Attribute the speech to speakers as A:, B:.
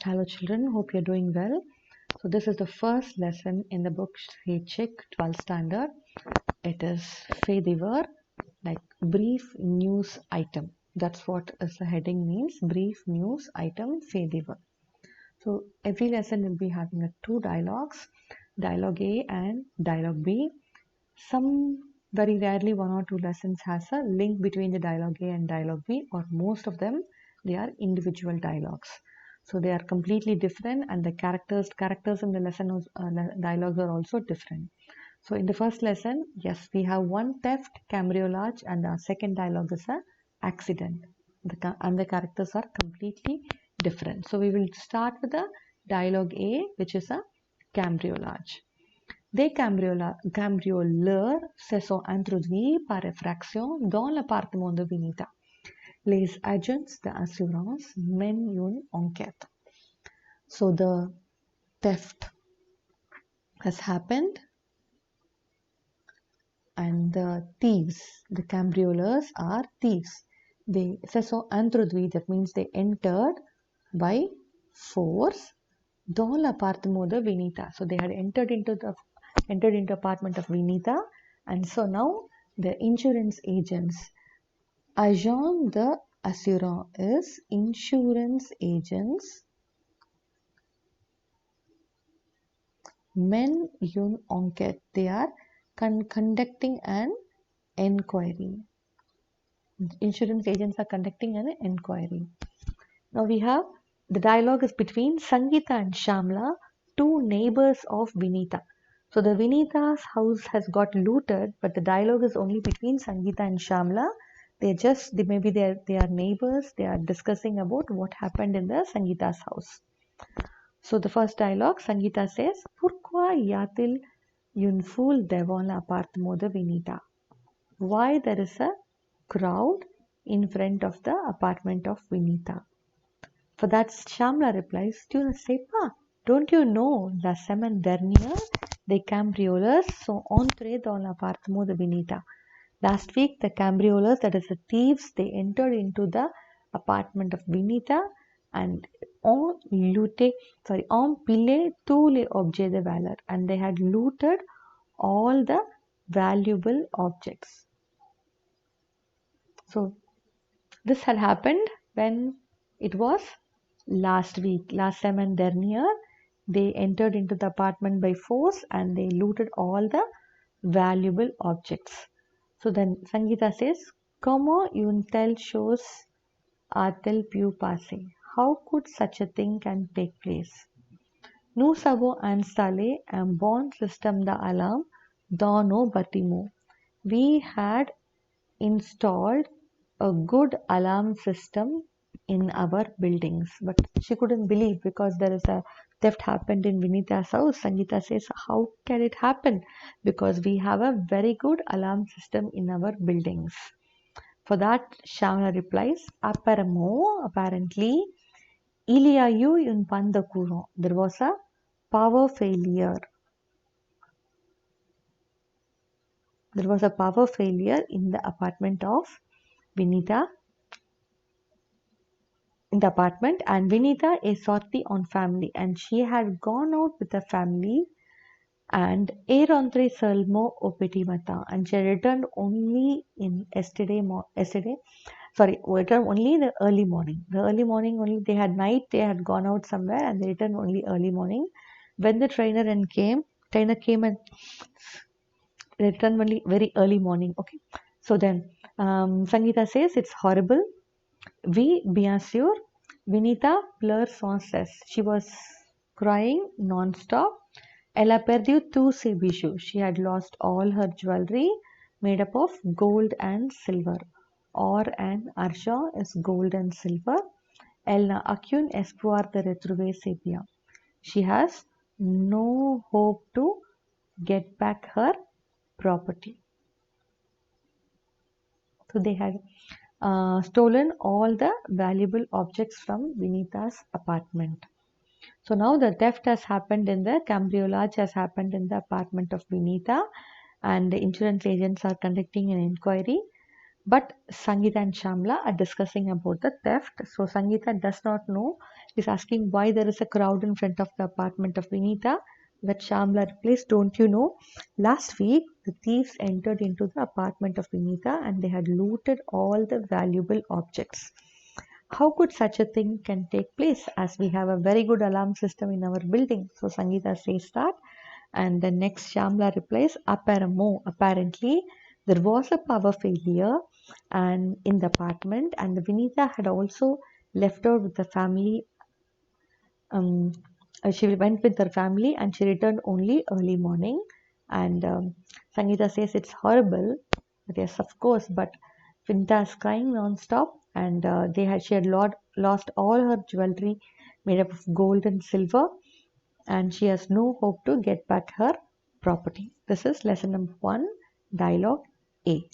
A: Hello children, hope you're doing well. So this is the first lesson in the book Chic 12th standard. It is Fediver, like brief news item. That's what is the heading means, brief news item Fediver. So every lesson will be having two dialogues, dialogue A and dialogue B. Some very rarely one or two lessons has a link between the dialogue A and dialogue B, or most of them they are individual dialogues. So they are completely different, and the characters in the lesson dialogues are also different. So in the first lesson, yes, we have one theft, camouflage, and the second dialogue is a accident. And the characters are completely different. So we will start with the dialogue A, which is a camouflage. Des cambrioleurs se sont introduits par effraction dans l'appartement de Vinita. Les agents d'assurance mènent une enquête. So the theft has happened, and the thieves, the cambrioleurs are thieves. They se sont introduits, that means they entered by force dans l'appartement de Vinita. So they had entered into apartment of Vinita, and so now the insurance agents, agent de assurance is insurance agents, mènent une enquête, they are conducting an inquiry. Insurance agents are conducting an inquiry. Now we have the dialogue is between Sangeeta and Shamla, two neighbors of Vinita. So the Vinita's house has got looted, but the dialogue is only between Sangeeta and Shamla. They are neighbors. They are discussing about what happened in the Sangeeta's house. So the first dialogue, Sangeeta says, "Pourquoi y a-t-il une foule devant l'appartement de Vinita?" Why there is a crowd in front of the apartment of Vinita? For that, Shamla replies, "Tu ne sais pas? Don't you know? La semaine dernière, des cambrioleurs sont entrés dans l'appartement de Vinita." Last week, the cambrioleurs, that is the thieves, they entered into the apartment of Vinita and ont pillé tous les objets de valeur, and they had looted all the valuable objects. So this had happened when it was last week, last semaine dernière. They entered into the apartment by force and they looted all the valuable objects. So then Sangeeta says, "Comment une telle chose a-t-elle pu passer? How could such a thing can take place? Nous avons installé un bon système d'alarme dans nos bâtiments. We had installed a good alarm system in our buildings." But she couldn't believe, because there is a theft happened in Vinita's house. Sangeeta says, "How can it happen? Because we have a very good alarm system in our buildings." For that, Shamla replies, apparently, il y a eu une panne de courant. There was a power failure. There was a power failure in the apartment of Vinita. In the apartment, and Vinita is sortie en family, and she had gone out with the family and est rentrée seulement au petit matin, and she returned only in returned only in the early morning. The early morning only, they had gone out somewhere and they returned only early morning. When the trainer came and returned only very early morning. Okay, so then Sangeeta says, "It's horrible. Oui, bien sûr." Vinita pleure sans cesse. She was crying non-stop. Elle a perdu tous ses bijoux. She had lost all her jewelry made up of gold and silver. Or and argent is gold and silver. Elle n'a aucun espoir de retrouver ses biens. She has no hope to get back her property. So they had stolen all the valuable objects from Vinita's apartment. So now the theft has happened in the camouflage has happened in the apartment of Vinita, and the insurance agents are conducting an inquiry. But Sangeeta and Shamla are discussing about the theft. So Sangeeta does not know. She's asking why there is a crowd in front of the apartment of Vinita. But Shamla replies, don't you know? Last week, the thieves entered into the apartment of Vinita and they had looted all the valuable objects. How could such a thing can take place as we have a very good alarm system in our building? So Sangeeta says that, and the next Shamla replies, apparently there was a power failure and in the apartment, and the Vinita had also left out with the family. um, she went with her family and she returned only early morning. And Sangeeta says it's horrible, but yes, of course. But Vinta is crying non-stop, and she had lost all her jewelry made up of gold and silver, and she has no hope to get back her property. This is lesson number 1, dialogue A.